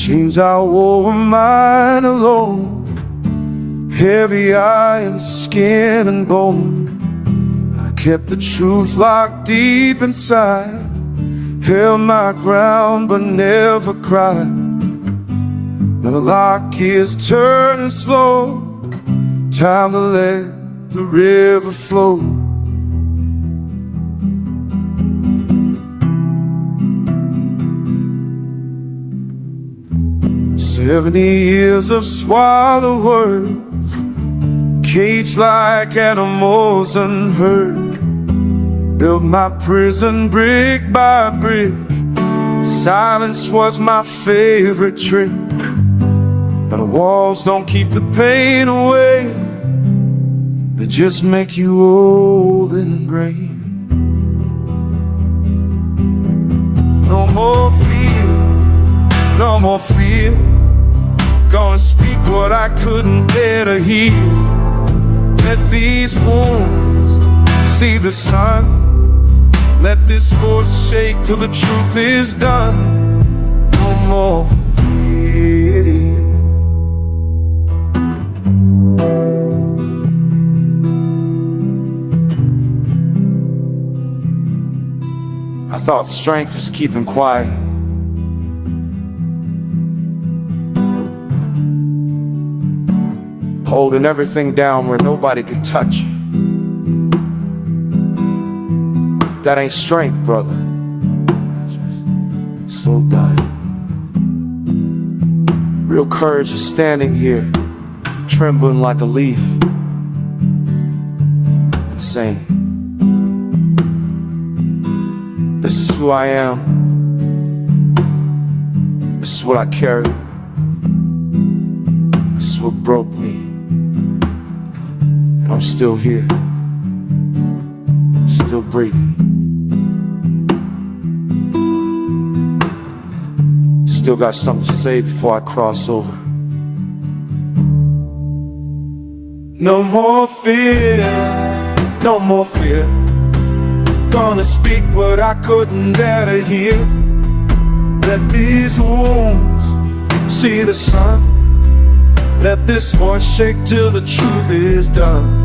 Dreams I wore were mine alone, heavy iron, skin and bone. I kept the truth locked deep inside, held my ground but never cried. Now the lock is turning slow, time to let the river flow. 70 years of swallowed words, caged like animals unheard. Built my prison brick by brick, silence was my favorite trick. But the walls don't keep the pain away, they just make you old and gray. No more fear, no more fear. Gonna speak what I couldn't bear to hear. Let these wounds see the sun, let this voice shake till the truth is done. No more fear. I thought strength was keeping quiet, holding everything down where nobody could touch. That ain't strength, brother. Just slow down. Real courage is standing here, trembling like a leaf, and saying, this is who I am, this is what I carry, this is what broke me, and I'm still here, still breathing, still got something to say before I cross over. No more fear, no more fear. Gonna speak what I couldn't dare to hear. Let these wounds see the sun, let this voice shake till the truth is done.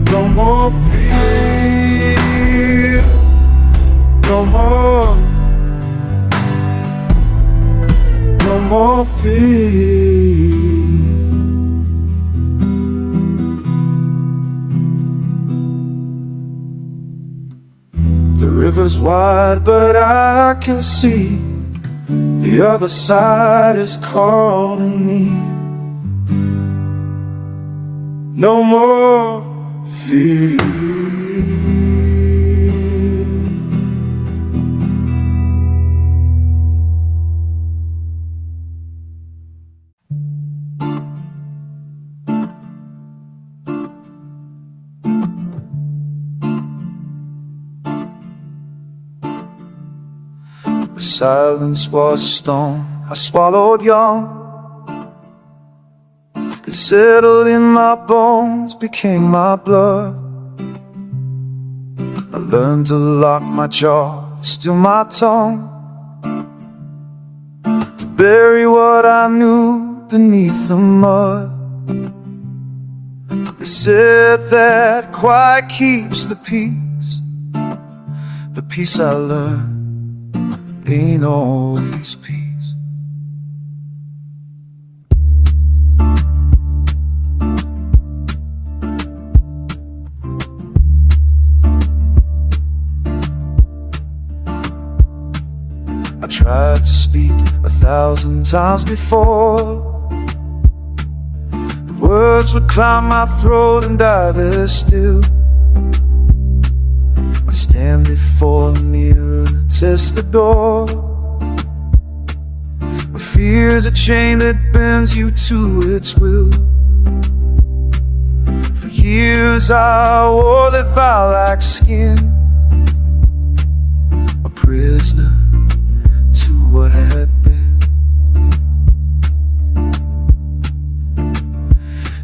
No more fear, no more, no more fear. The river's wide, but I can see the other side is calling me. No more fear. Silence was a stone I swallowed young. It settled in my bones, became my blood. I learned to lock my jaw, still my tongue, to bury what I knew beneath the mud. They said that quiet keeps the peace I learned ain't always peace. I tried to speak 1,000 times before. The words would climb my throat and die there still. I stand before the mirror and test the door. My fear's a chain that bends you to its will. For years I wore that vow like skin, a prisoner to what had been.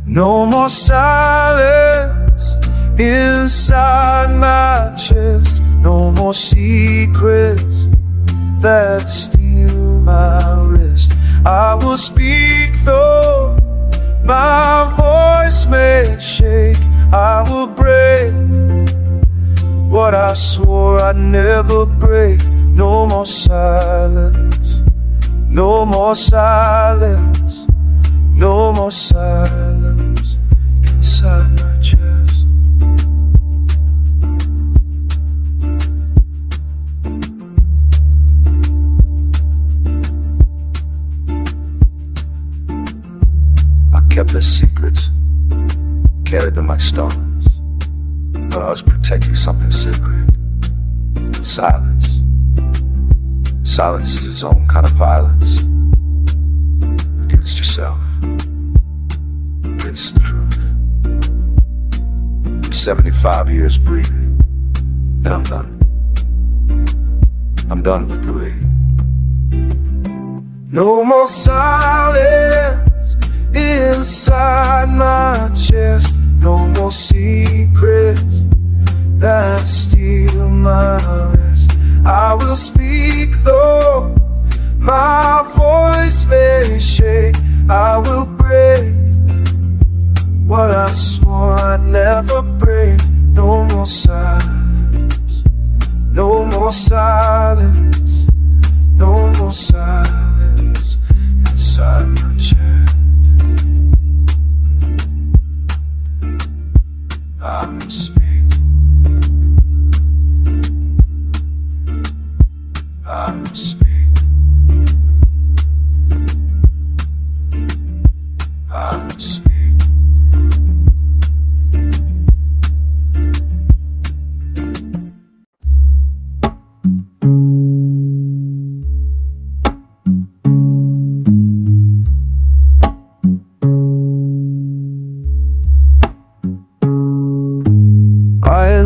No more silence inside my chest, no more secrets that steal my rest. I will speak though my voice may shake. I will break what I swore I'd never break. No more silence, no more silence, no more silence inside my chest. I kept their secrets, carried them like stars. Thought I was protecting something sacred. Silence. Silence is its own kind of violence. Against yourself. Against the truth. I'm 75 years breathing, and I'm done. I'm done with the way. No more silence inside my chest. No more secrets that steal my rest. I will speak though my voice may shake. I will break what I swore I'd never break. No more silence, no more silence, no more silence inside my chest. I will speak. I will speak. I will speak.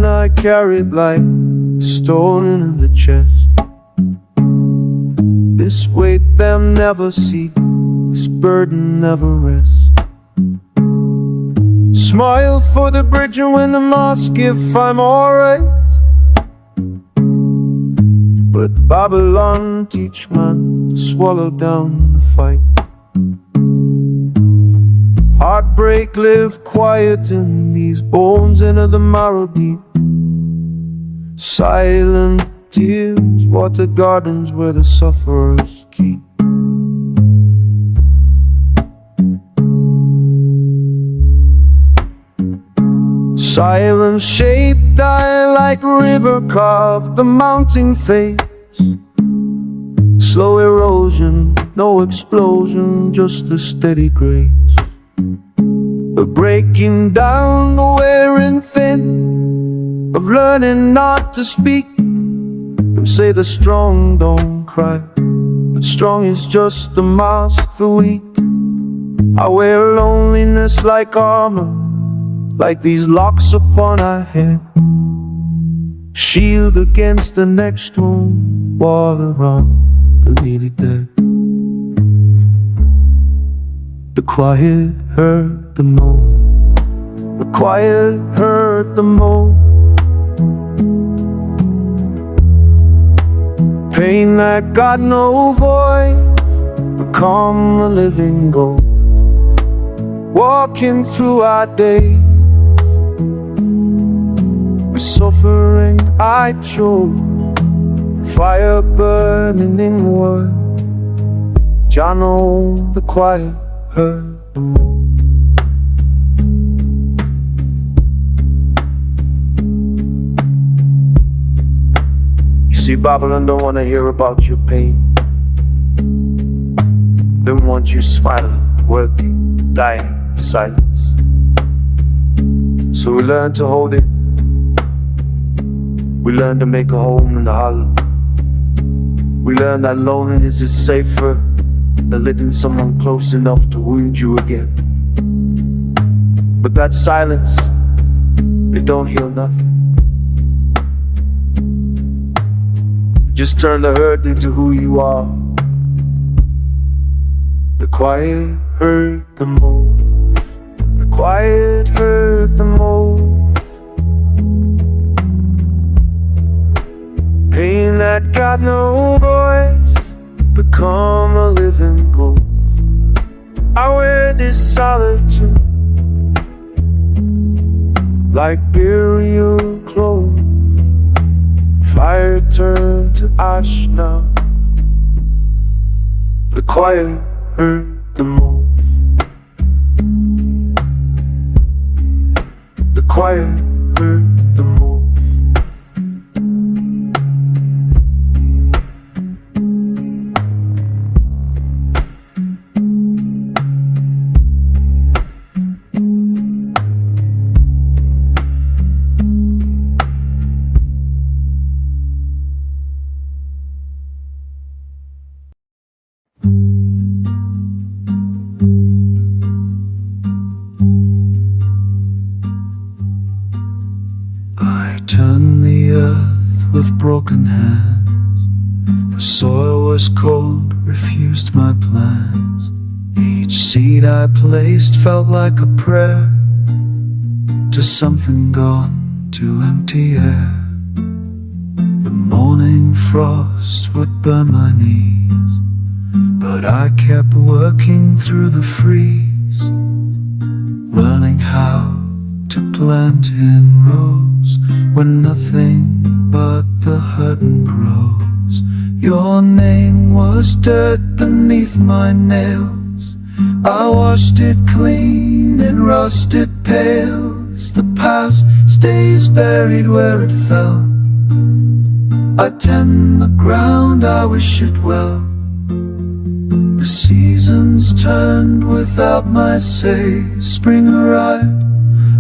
I carried like a stone in the chest. This weight them never see, this burden never rests. Smile for the bridge and win the mosque if I'm alright. But Babylon teach man to swallow down the fight. Heartbreak live quiet in these bones into the marrow deep. Silent tears water gardens where the sufferers keep. Silent shaped eye like river carved the mounting face. Slow erosion, no explosion, just a steady grace of breaking down the wearing thin, of learning not to speak. Them say the strong don't cry, but strong is just a mask for weak. I wear loneliness like armor, like these locks upon our head, shield against the next one, wall around the nearly dead. The quiet hurt the most, the quiet hurt the most. Pain that got no voice, become a living ghost. Walking through our day, with suffering I chose, fire burning inward. Jah know the quiet hurt the most. You see, Babylon don't wanna hear about your pain. They want you smiling, working, dying in silence. So we learn to hold it. We learn to make a home in the hollow. We learn that loneliness is safer than letting someone close enough to wound you again. But that silence, it don't heal nothing. Just turn the hurt into who you are. The quiet hurt the most. The quiet hurt the most. Pain that got no voice, become a living ghost. I wear this solitude like burial clothes. Fire turned to ash now. The quiet hurt the most. The quiet hurt the most. I turned the earth with broken hands. The soil was cold, refused my plans. Each seed I placed felt like a prayer to something gone, to empty air. The morning frost would burn my knees, but I kept working through the freeze, learning how to plant in rows when nothing but the hurting grows. Your name was dirt beneath my nails. I washed it clean in rusted pails. The past stays buried where it fell. I tend the ground, I wish it well. The seasons turned without my say. Spring arrived,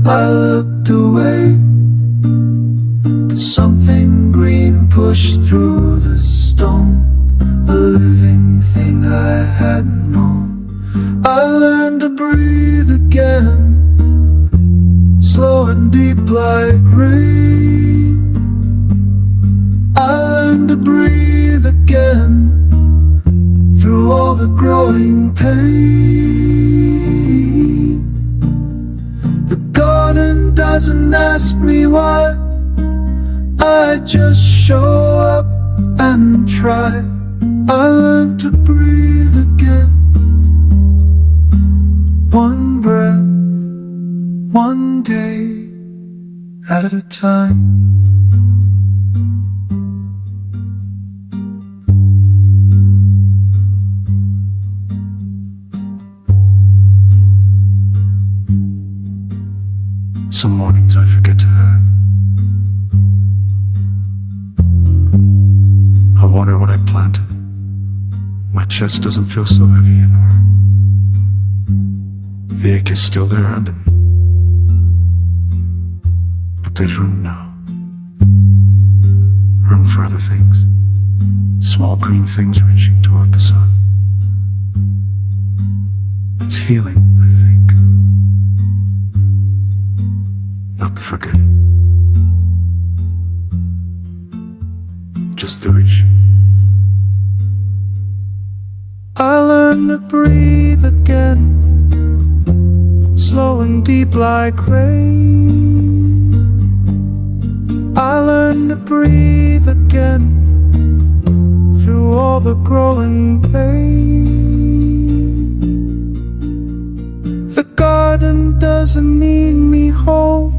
I looked away, but something green pushed through the stone, a living thing I hadn't known. I learned to breathe again, slow and deep like rain. I learned to breathe again, through all the growing pain. The garden doesn't ask me why, I just show up and try. I learned to breathe again, one breath, one day at a time. Some mornings I forget to hurt. I water what I planted. My chest doesn't feel so heavy anymore. The ache is still there under me, but there's room now. Room for other things. Small green things reaching toward the sun. It's healing, I think. Not the forgetting, just the reaching. I learned to breathe again, slow and deep like rain. I learned to breathe again, through all the growing pain. The garden doesn't need me whole,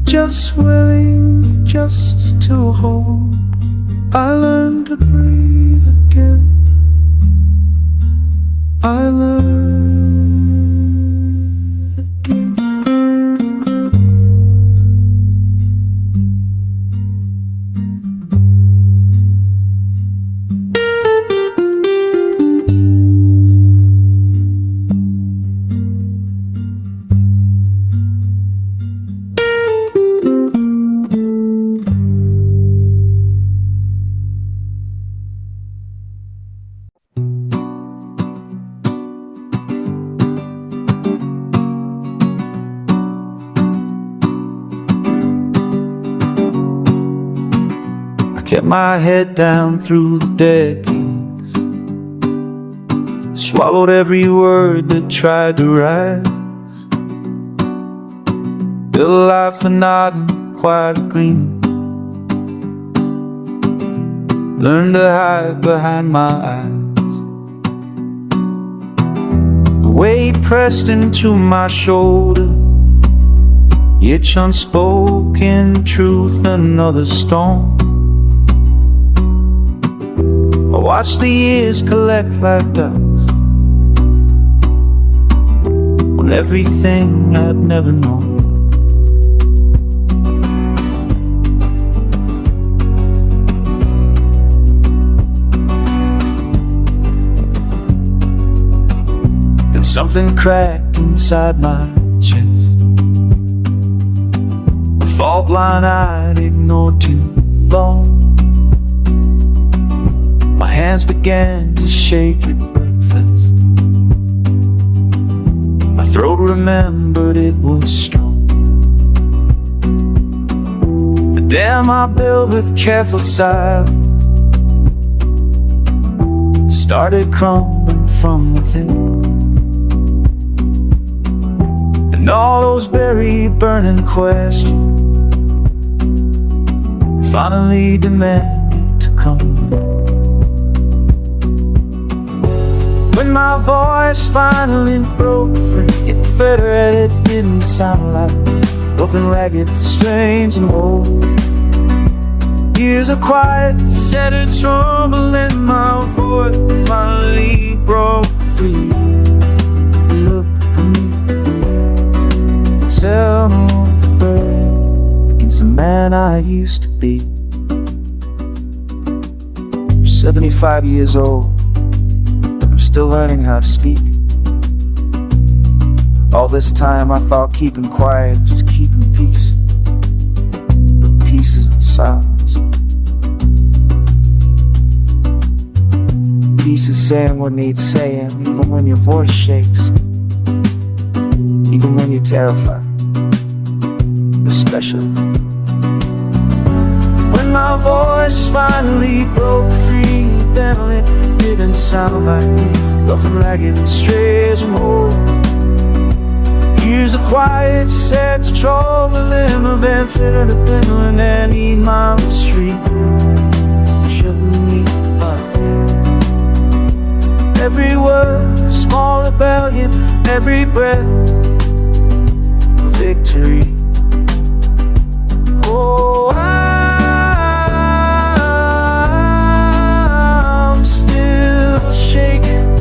just willing, just to hold. I learned to breathe again. I learned again. Kept my head down through the decades, swallowed every word that tried to rise. Built a life for nodding, quiet agreement. Learned to hide behind my eyes. The weight pressed into my shoulder, each unspoken truth, another storm. I watch the years collect like dust on everything I'd never known. Then something cracked inside my chest, a fault line I'd ignored too long. My hands began to shake at breakfast. My throat remembered it was strong. The dam I built with careful silence started crumbling from within. And all those buried, burning questions finally demanded to come. When my voice finally broke free, it fettered, it didn't sound like nothing ragged, strange and old. Years of quiet, centered trouble in my voice finally broke free. Look at me, tell me what the bird against the man I used to be. I'm 75 years old, still learning how to speak. All this time I thought keeping quiet was keeping peace, but peace isn't silence. Peace is saying what needs saying, even when your voice shakes, even when you're terrified, especially when my voice finally broke free. Then it didn't sound like nothing ragged and strange and old. Years of quiet set to trouble in the van, fitted a bill in any mile of street. Shouldn't need my fear. Every word, a small rebellion, every breath, a victory. Oh, I'm still shaking,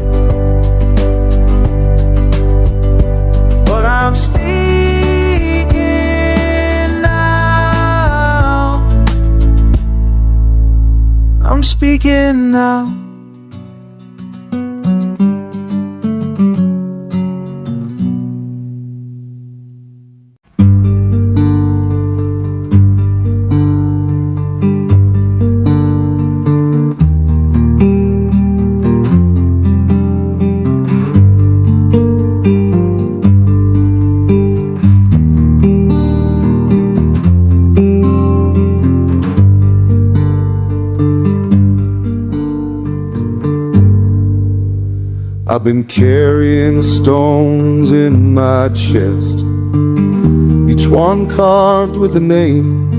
but I'm speaking now. I'm speaking now. I've been carrying stones in my chest, each one carved with a name.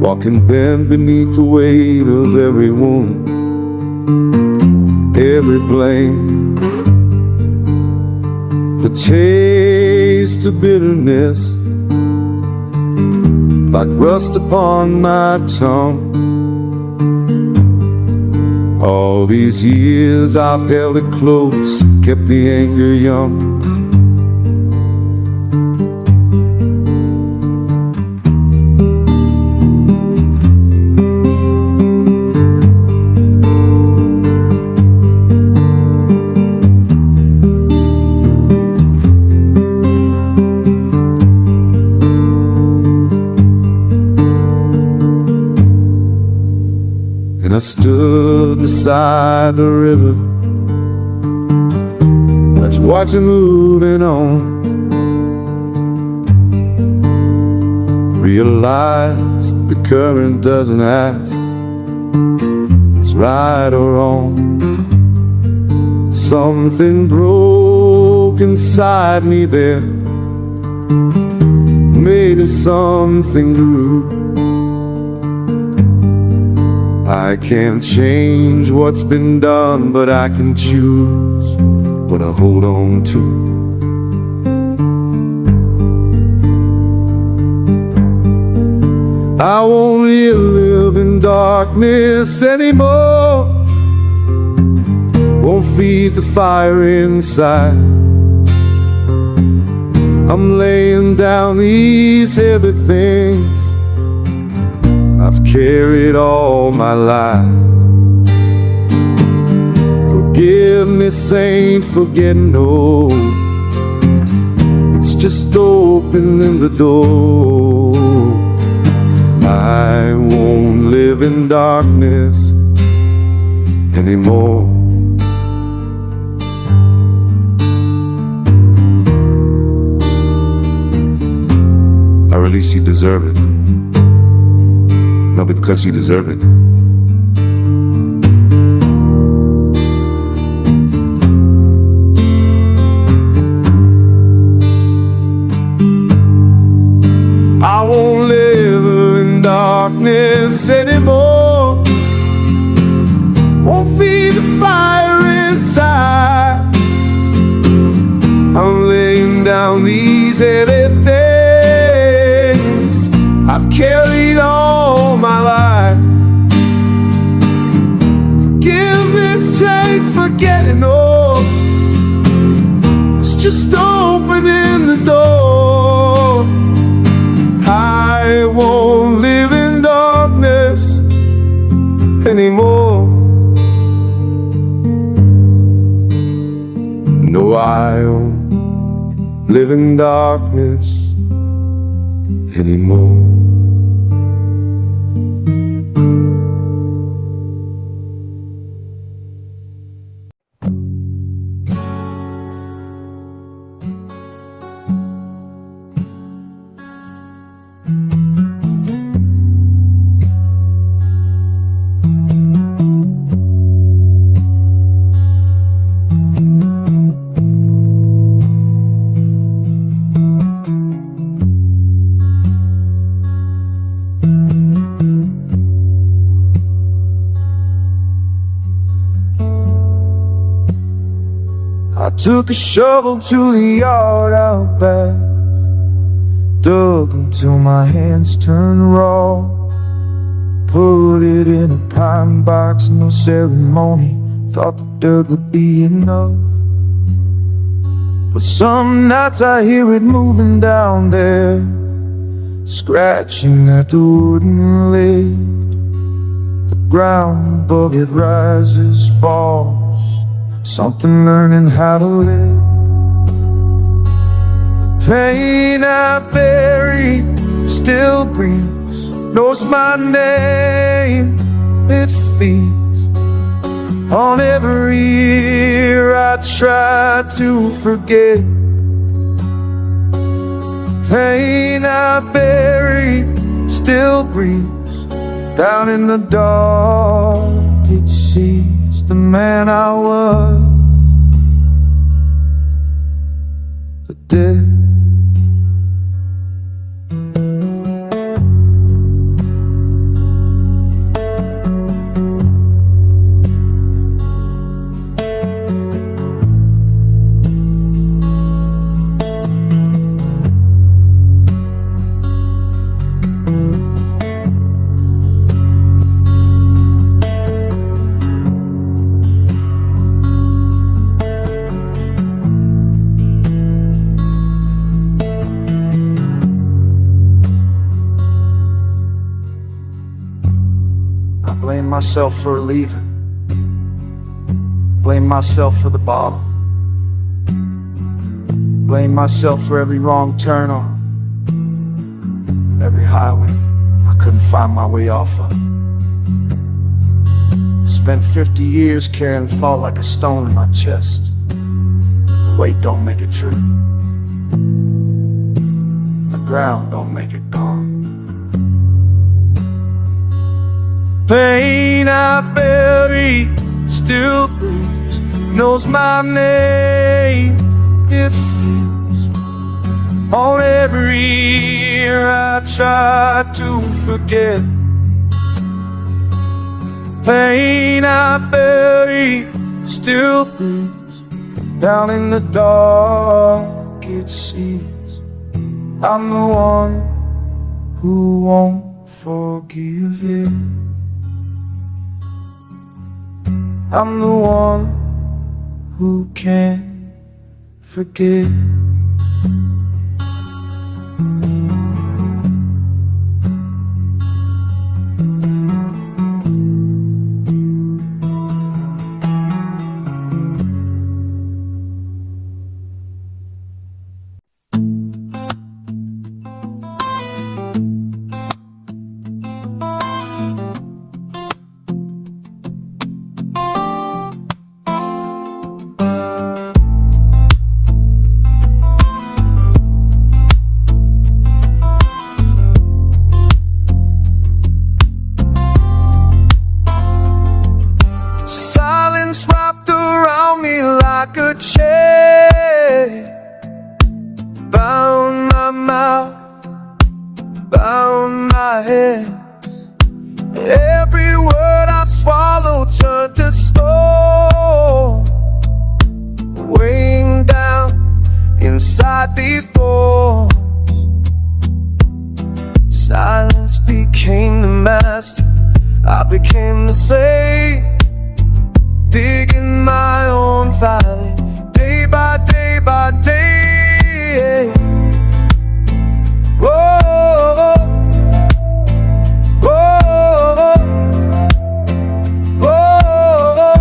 Walking bent beneath the weight of every wound, every blame. The taste of bitterness, like rust upon my tongue. All these years I've held it close, kept the anger young. I stood beside the river, let's watch it moving on. Realized the current doesn't ask it's right or wrong. Something broke inside me there, maybe something grew. I can't change what's been done, but I can choose what I hold on to. I won't live in darkness anymore. Won't feed the fire inside. I'm laying down these heavy things I've carried all my life. Forgiveness ain't forgetting, no. It's just opening the door. I won't live in darkness anymore. Or at least you deserve it. No, because you deserve it. I won't live in darkness anymore. Won't feed the fire inside. I'm laying down these heavy things I've carried all my life. Forgiveness ain't forgetting, no. It's just opening the door. I won't live in darkness anymore. No, I won't live in darkness anymore. I took a shovel to the yard out back, dug until my hands turned raw, put it in a pine box, no ceremony, thought the dirt would be enough. But some nights I hear it moving down there, scratching at the wooden lid. The ground above it rises, falls, something learning how to live. The pain I buried still breathes, knows my name, it feeds on every ear I try to forget. Pain I buried still breathes down in the dark. It sees the man I was, the dead. Blame myself for leaving, blame myself for the bottle, blame myself for every wrong turn on, every highway I couldn't find my way off of. Spent 50 years carrying fall like a stone in my chest. The weight don't make it true, the ground don't make it gone. Pain I buried still breathes, knows my name, it feels on every ear I try to forget. pain I bury still breathes down in the dark, it sees. I'm the one who won't forgive it. I'm the one who can't forget. Silence wrapped around me like a chain, bound my mouth, bound my head. Every word I swallowed turned to stone, weighing down inside these bones. Silence became the master, I became the slave, digging my own valley, day by day by day. Whoa, whoa, whoa.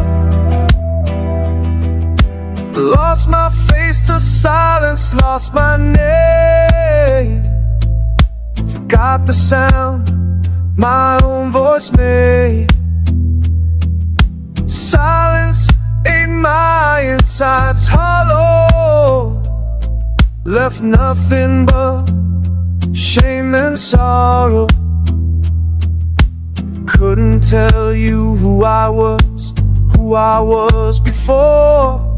Lost my face to silence, lost my name, forgot the sound my own voice made. Silence ate my insides hollow, left nothing but shame and sorrow. Couldn't tell you who I was before.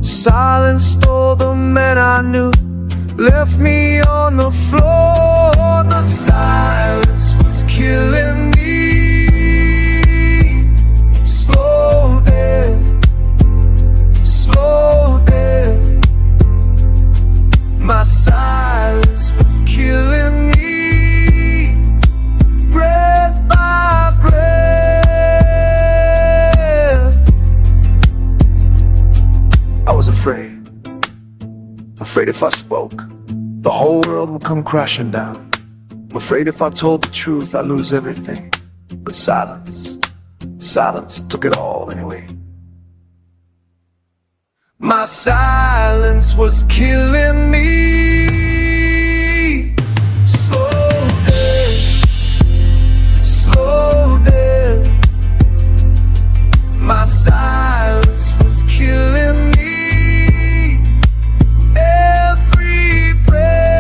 Silence stole the man I knew, left me on the floor. The silence was killing me, slow death, slow death. My silence was killing me, breath by breath. I was afraid if I spoke, the whole world would come crashing down. Afraid if I told the truth, I'd lose everything. But silence took it all anyway. My silence was killing me, slow death, slow death. My silence was killing me, every breath.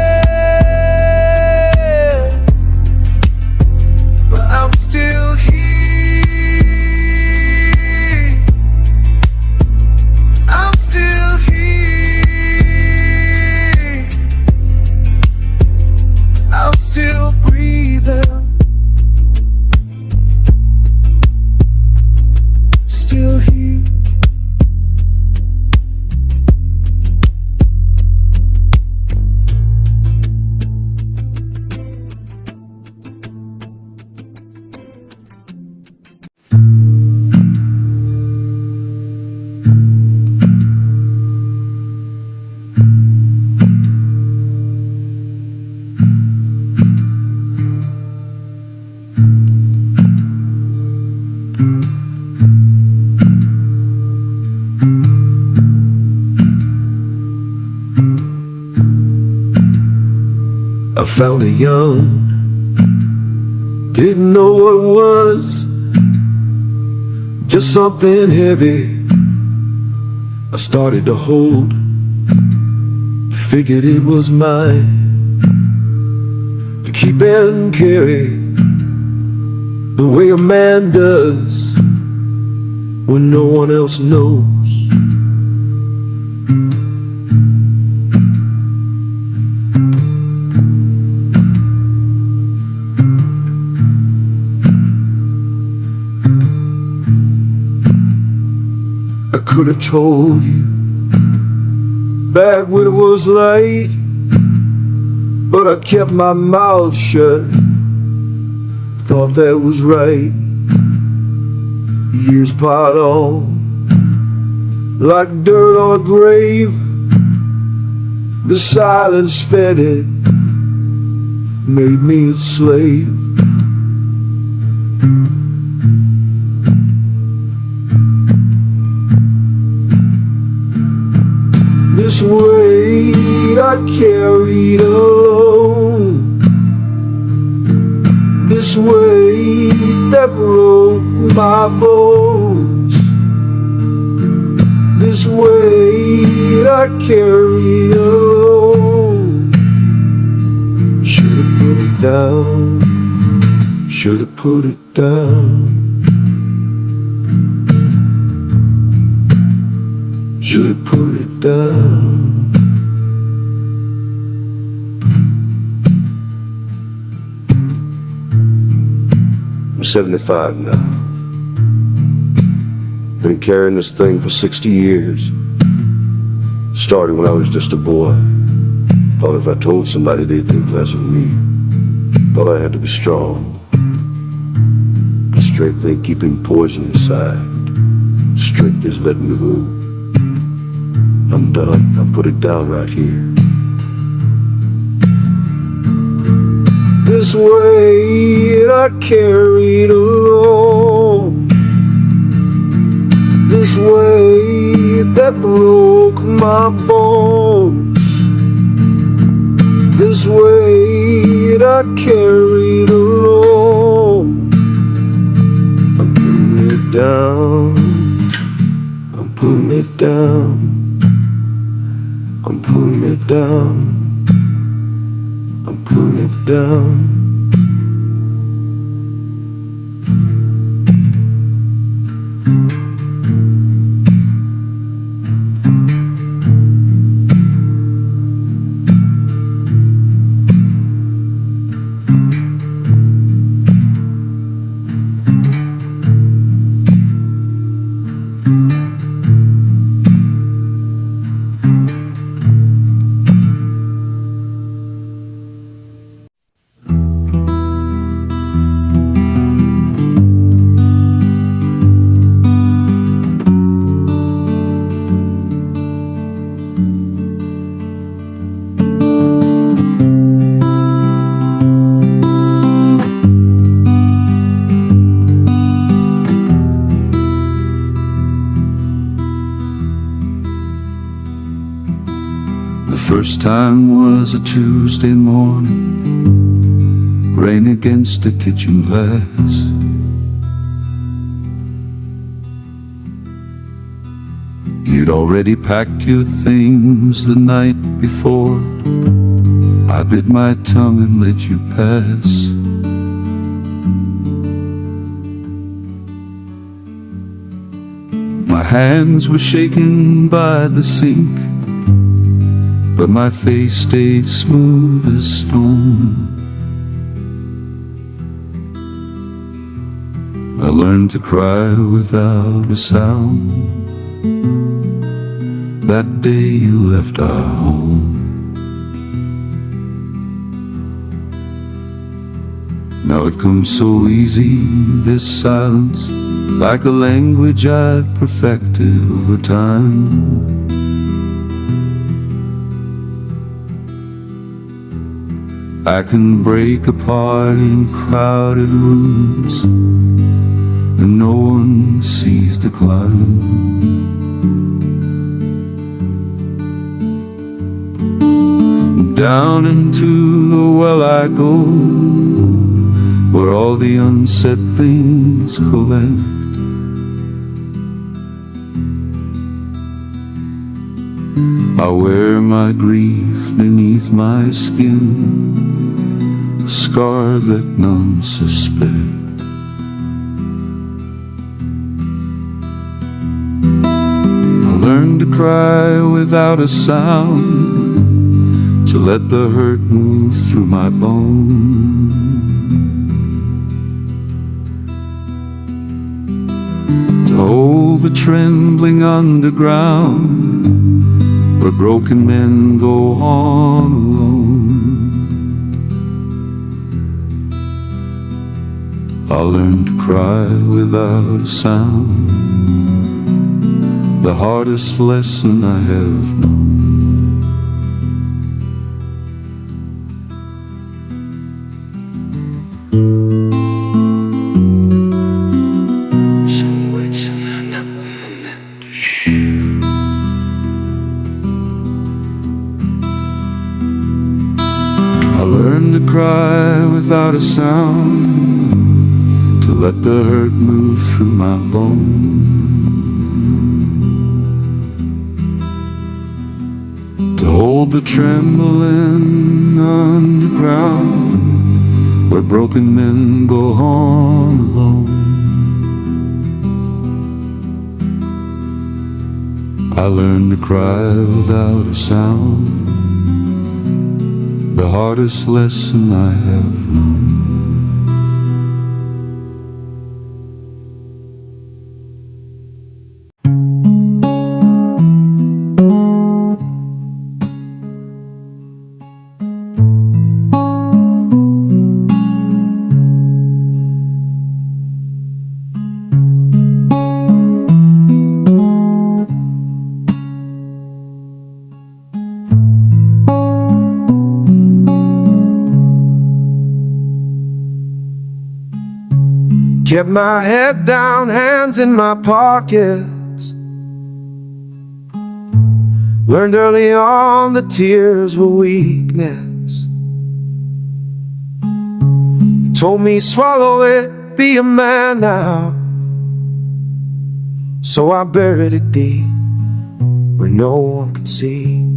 But I'm still here, I'm still here, I'm still breathing, still here. I found it young, didn't know what it was, just something heavy I started to hold. Figured it was mine to keep and carry, the way a man does when no one else knows. could have told you back when it was late, but I kept my mouth shut. Thought that was right. Years piled on like dirt on a grave. The silence fed it, made me a slave. This weight I carried alone, this weight that broke my bones, this weight I carried alone. Should've put it down, should've put it down, should've put it down. I'm 75 now. Been carrying this thing for 60 years. Started when I was just a boy. Thought if I told somebody they'd think less of me. Thought I had to be strong. Strength ain't keeping poison inside. Strength is letting me go. I'm done. I'll put it down right here. This weight I carried alone, this weight that broke my bones, this weight I carried alone. I'm putting it down, I'm putting it down, I'm putting it down, I'm putting it down. First time was a Tuesday morning, rain against the kitchen glass. You'd already packed your things the night before. I bit my tongue and let you pass. My hands were shaken by the sink, but my face stayed smooth as stone. I learned to cry without a sound that day you left our home. Now it comes so easy, this silence, like a language I've perfected over time. I can break apart in crowded rooms, and no one sees the climb. Down into the well I go, where all the unsaid things collect. I wear my grief beneath my skin, a scar that none suspect. I learned to cry without a sound, to let the hurt move through my bones. To hold hold the trembling underground, where broken men go on alone. I'll learn to cry without a sound, the hardest lesson I have known. I learned to cry without a sound, to let the hurt move through my bones, to hold the trembling underground, where broken men go on alone. I learned to cry without a sound, the hardest lesson I have known. Kept my head down, hands in my pockets. Learned early on that tears were weakness. Told me swallow it, be a man now. So I buried it deep, where no one could see.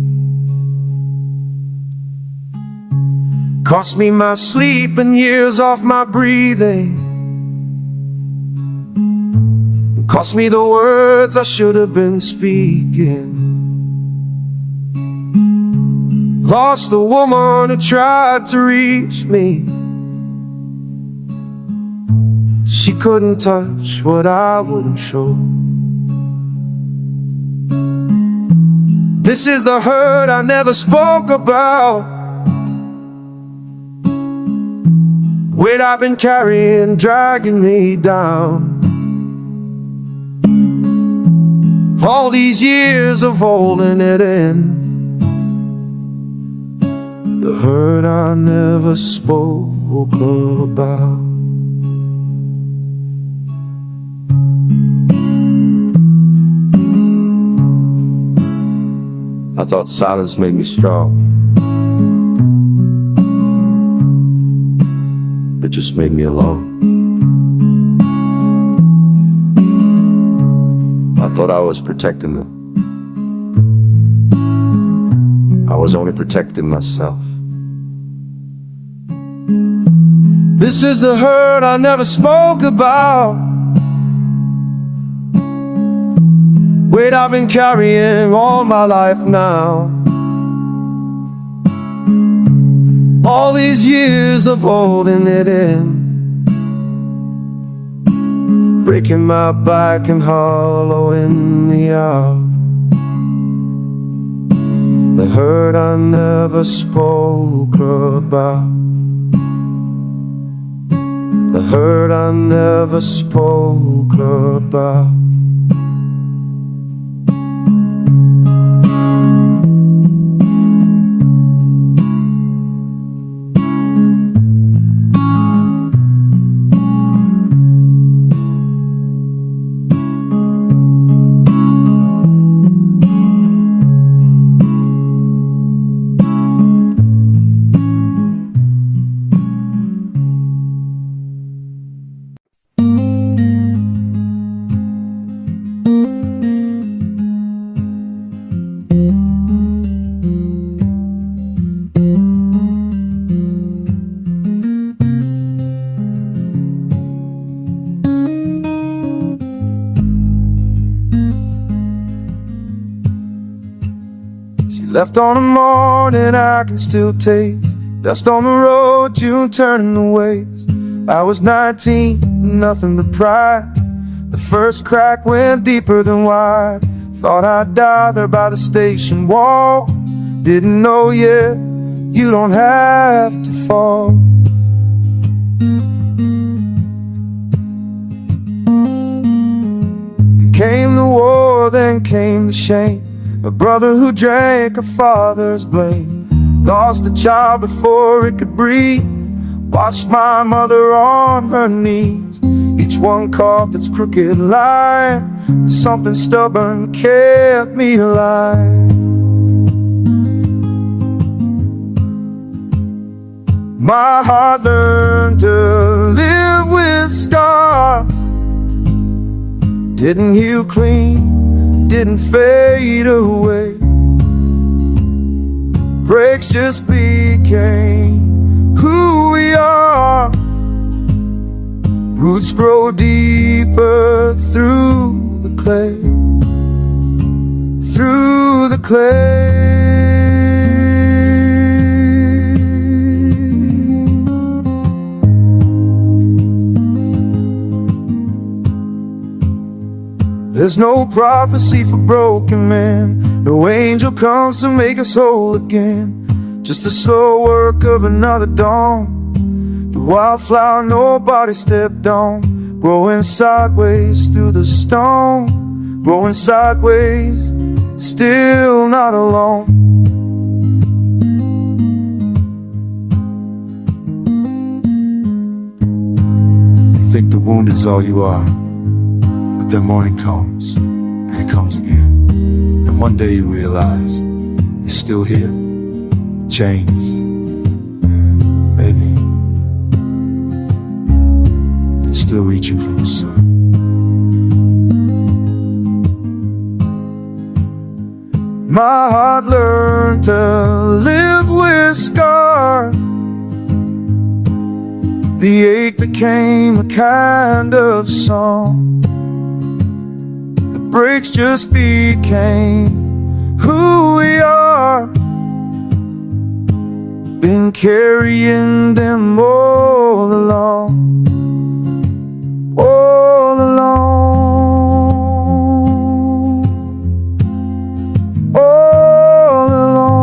Cost me my sleep and years off my breathing. Cost me the words I should have been speaking. Lost the woman who tried to reach me. She couldn't touch what I wouldn't show. This is the hurt I never spoke about. Weight I've been carrying, dragging me down. All these years of holding it in, the hurt I never spoke about. I thought silence made me strong. It just made me alone. I thought I was protecting them. I was only protecting myself. This is the hurt I never spoke about. Weight I've been carrying all my life now. All these years of holding it in, breaking my back and hollowing me out. The hurt I never spoke about. The hurt I never spoke about. Left on a morning I can still taste. Dust on the road, June turning to waste. I was 19, nothing but pride. The first crack went deeper than wide. Thought I'd die there by the station wall. Didn't know yet, you don't have to fall. Came the war, then came the shame. A brother who drank a father's blame. Lost a child before it could breathe. Watched my mother on her knees. Each one carved its crooked line. But something stubborn kept me alive. My heart learned to live with scars. Didn't heal clean, didn't fade away. Breaks just became who we are. Roots grow deeper through the clay, through the clay. There's no prophecy for broken men. No angel comes to make us whole again. Just the slow work of another dawn. The wildflower nobody stepped on. Growing sideways through the stone. Growing sideways, still not alone. You think the wound is all you are, but then morning comes, and it comes again. And one day you realize you're still here, changed, maybe, but still reaching for the sun. My heart learned to live with scars. The ache became a kind of song. The breaks just became who we are. Been carrying them all along, all along, all along.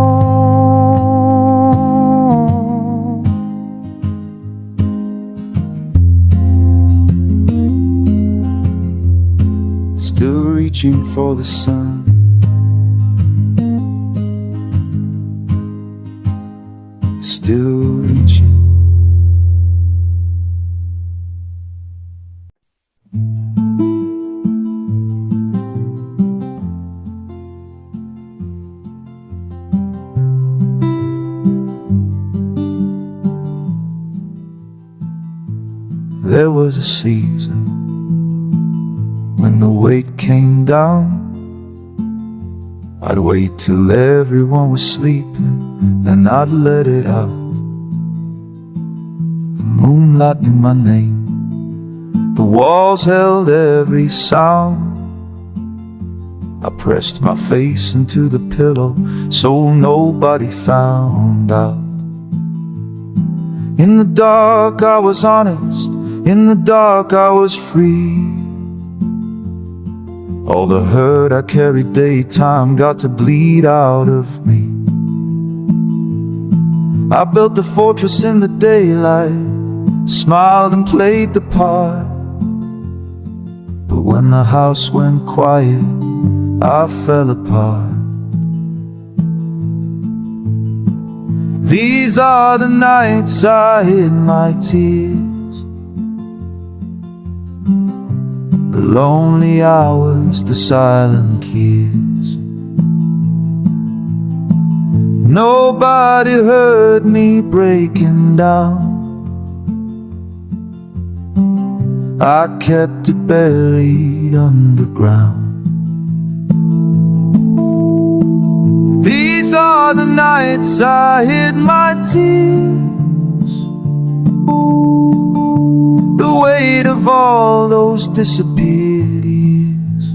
Still reaching for the sun. Still reaching. There was a season when the weight came down. I'd wait till everyone was sleeping, then I'd let it out. The moonlight knew my name, the walls held every sound. I pressed my face into the pillow so nobody found out. In the dark I was honest, in the dark I was free. All the hurt I carried daytime got to bleed out of me. I built a fortress in the daylight, smiled and played the part. But when the house went quiet, I fell apart. These are the nights I hid my tears, the lonely hours, the silent years. Nobody heard me breaking down. I kept it buried underground. These are the nights I hid my tears, the weight of all those disappeared years.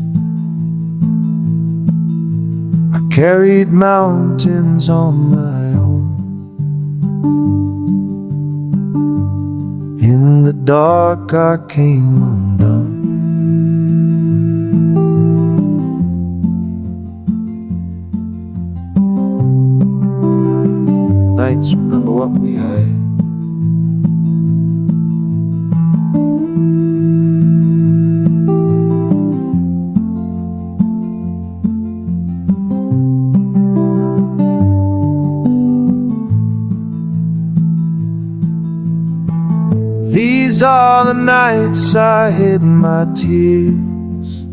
I carried mountains on my own. In the dark I came undone. what we had. These are the nights I hid my tears,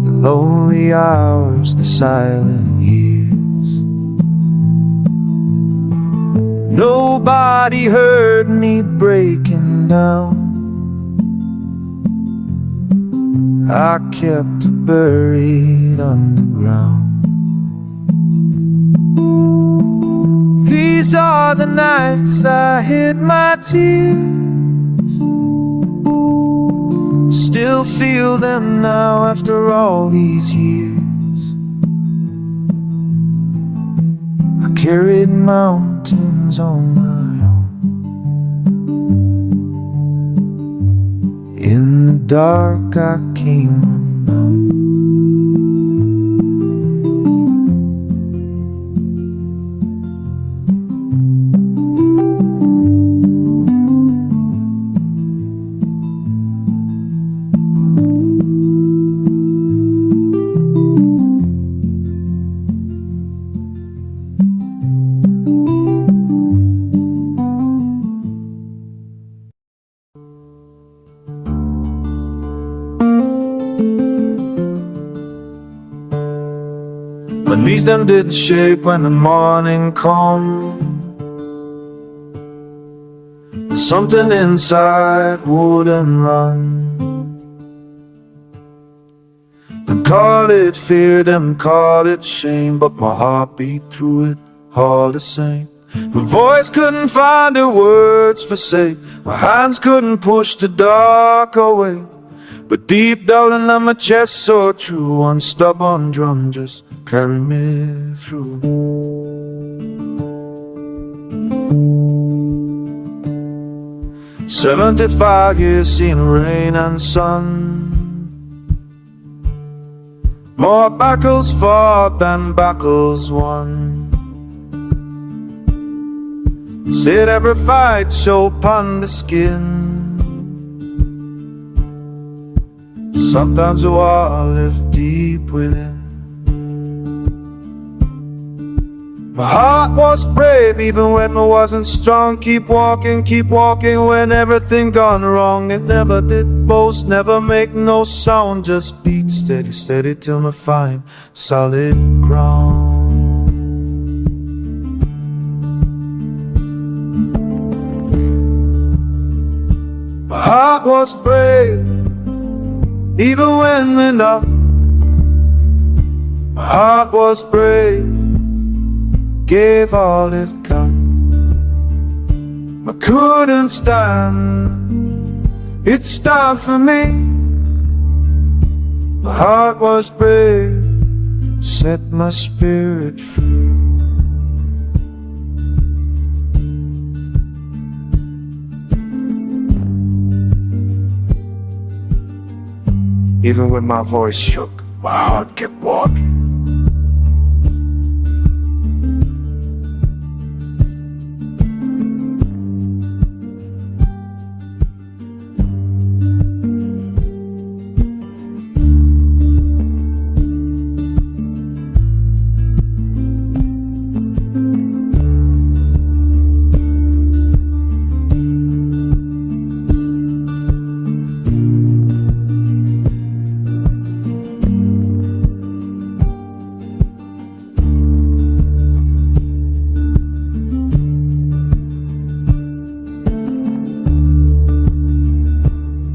the lonely hours, the silent years. Nobody heard me breaking down. I kept it buried underground. These are the nights I hid my tears, still feel them now after all these years. I carried mountains on my own. In the dark I came undone. My knees them didn't shake when the morning come. Something inside wouldn't run. Them call it fear, them call it shame, but my heart beat through it all the same. My voice couldn't find the words for say, my hands couldn't push the dark away. But deep down in my chest so true, one stubborn drum just carry me through. 75 years seen rain and sun, more battles fought than battles won. Said every fight show upon the skin. Sometimes the war lives deep within. My heart was brave even when I wasn't strong. Keep walking when everything gone wrong. It never did boast, never make no sound. Just beat steady, steady till I find solid ground. My heart was brave even when we're not. My heart was brave, gave all it got. I couldn't stand, it's time for me. My heart was brave, set my spirit free. Even when my voice shook, my heart kept walking.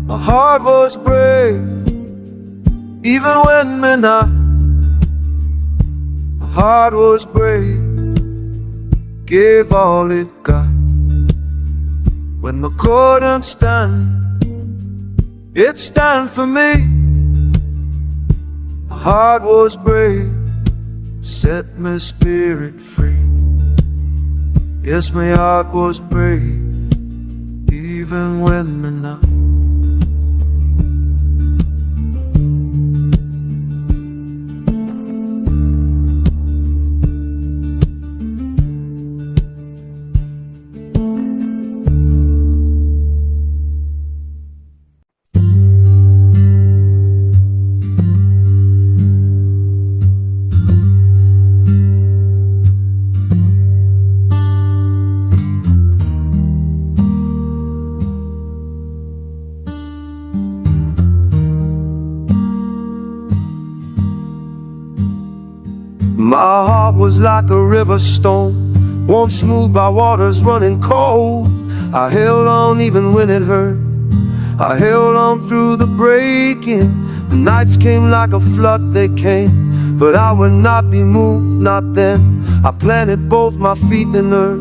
My heart was brave, even when we're not. My heart was brave, gave all it got. When I couldn't stand, it stand for me. My heart was brave, set my spirit free. Yes, my heart was brave, even when we're not. My heart was like a river stone, once smooth by waters running cold. I held on even when it hurt, I held on through the breaking. The nights came like a flood, they came, but I would not be moved, not then. I planted both my feet in earth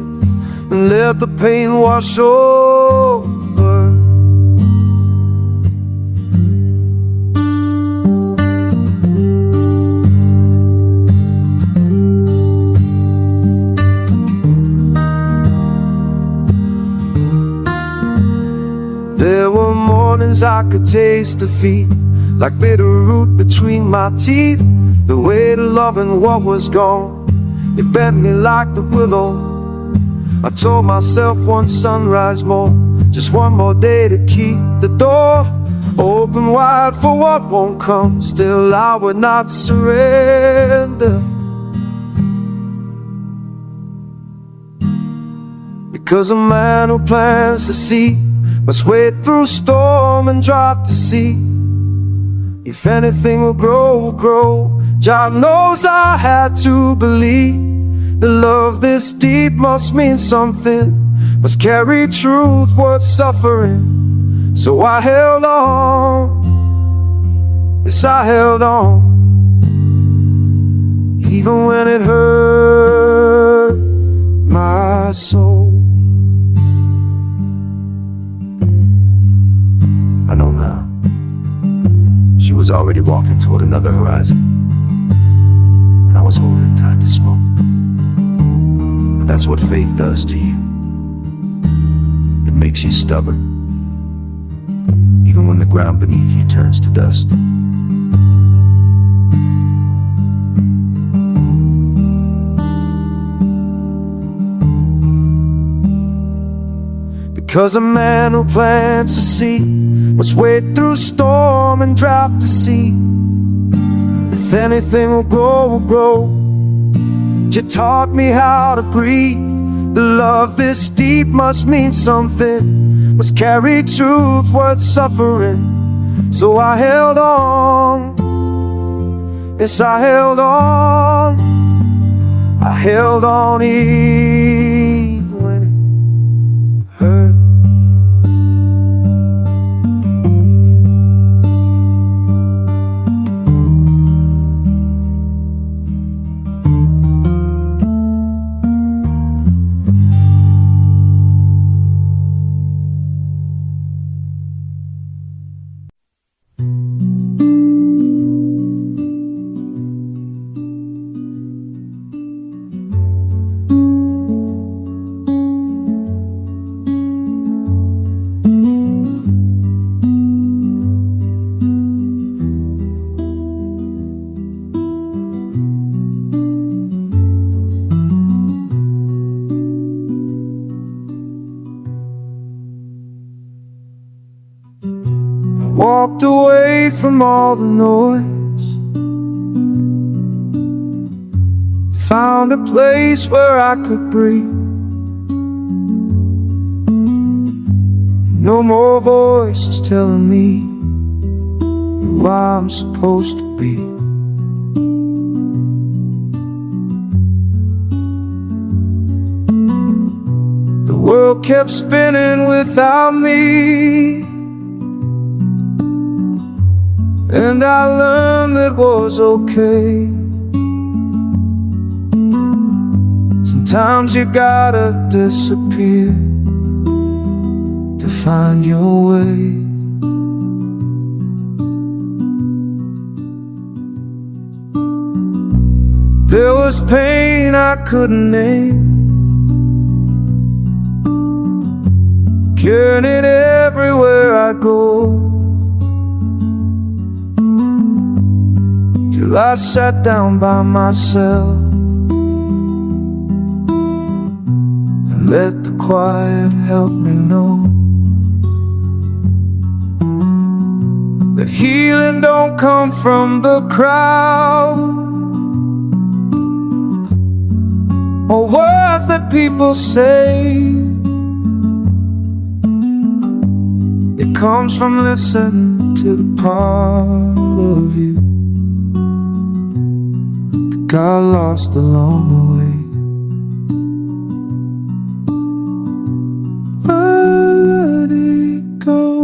and let the pain wash over. There were mornings I could taste defeat, like bitter root between my teeth. The weight of love and what was gone, it bent me like the willow. I told myself one sunrise more, just one more day to keep the door open wide for what won't come. Still I would not surrender, because a man who plants the seed must wade through storm and drop to sea. If anything will grow, will grow. God knows I had to believe the love this deep must mean something, must carry truth worth suffering. So I held on, yes I held on, even when it hurt my soul. I know now, she was already walking toward another horizon, and I was holding tight to smoke. But that's what faith does to you. It makes you stubborn, even when the ground beneath you turns to dust. Because a man who plants a seed must wade through storm and drop to sea. If anything will grow, will grow. You taught me how to breathe. The love this deep must mean something, must carry truth worth suffering. So I held on, yes I held on, I held on even when it hurt. Walked away from all the noise, found a place where I could breathe. No more voices telling me who I'm supposed to be. The world kept spinning without me, and I learned that was okay. Sometimes you gotta disappear to find your way. There was pain I couldn't name, carrying it everywhere I go, till I sat down by myself and let the quiet help me know that healing don't come from the crowd or words that people say. It comes from listening to the part of you got lost along the way. I let it go,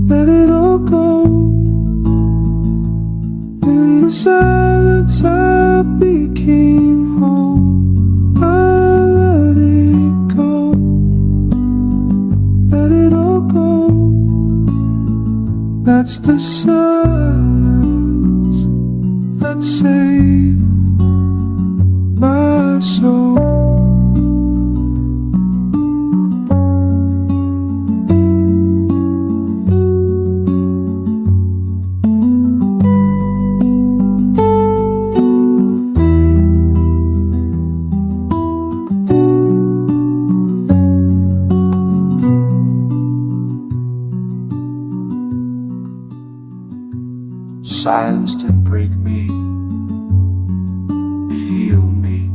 let it all go. In the silence I became home. I let it go, let it all go. That's the silence that saved my soul. Silence didn't break me, it healed me.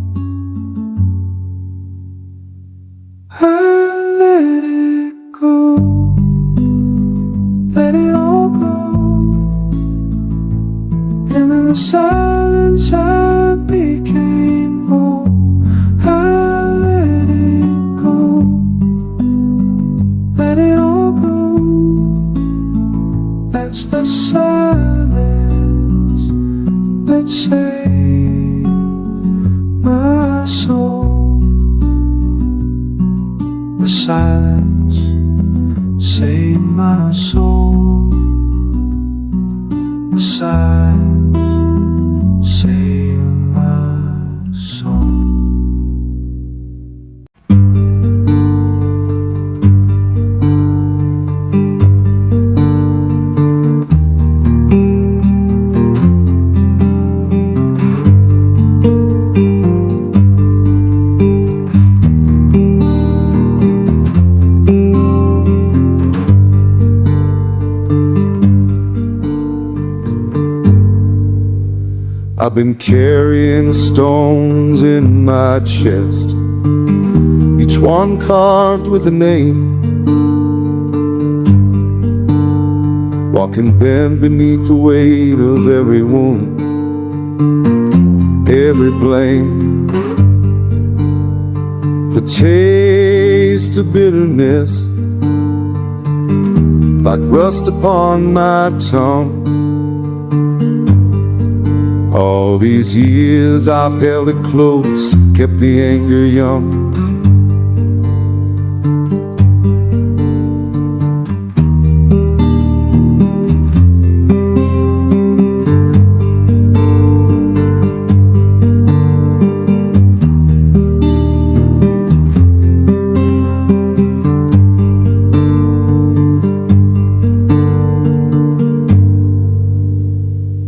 I let it go, let it all go. And in the silence I became whole. I let it go, let it all go. That's the silence that saved my soul. The silence saved my soul. The silence saved my soul. I've been carrying stones in my chest, each one carved with a name. Walking bent beneath the weight of every wound, every blame. The taste of bitterness, like rust upon my tongue. All these years I've held it close, kept the anger young.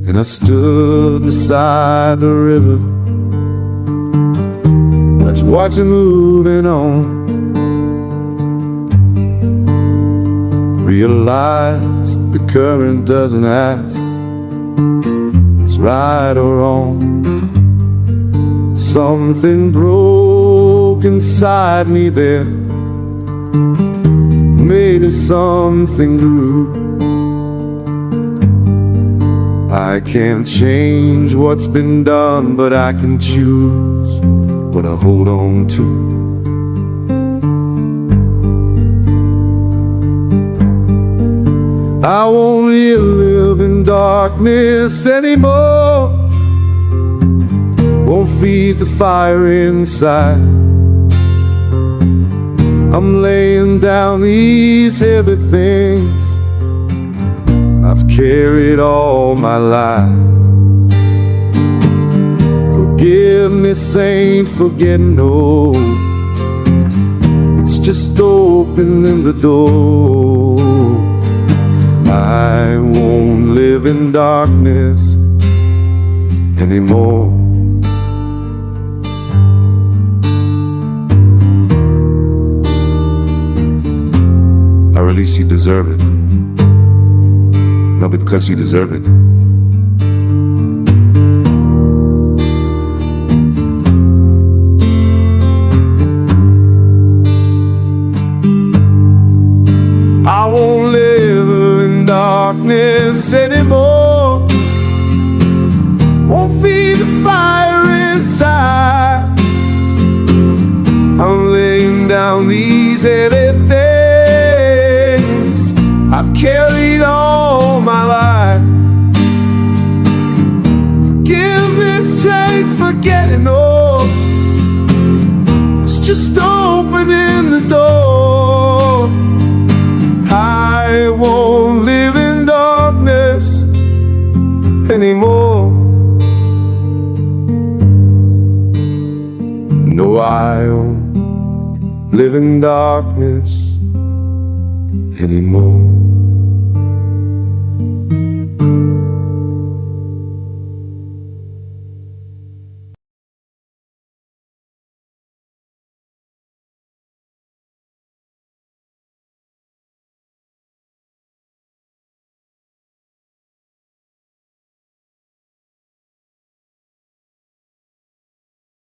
And I stood beside the river, just watching moving on. Realized the current doesn't ask it's right or wrong. Something broke inside me there, made it something new. I can't change what's been done, but I can choose what I hold on to. I won't live in darkness anymore, won't feed the fire inside. I'm laying down these heavy things I've carried all my life. Forgiveness ain't forgetting, no, it's just opening the door. I won't live in darkness anymore. Or at least you deserve it. No, because you deserve it. I won't live in darkness anymore, won't feel down these heavy things I've carried all my life. Forgiveness ain't forgetting, oh, it's just opening the door. I won't live in darkness anymore. No, I won't live in darkness anymore.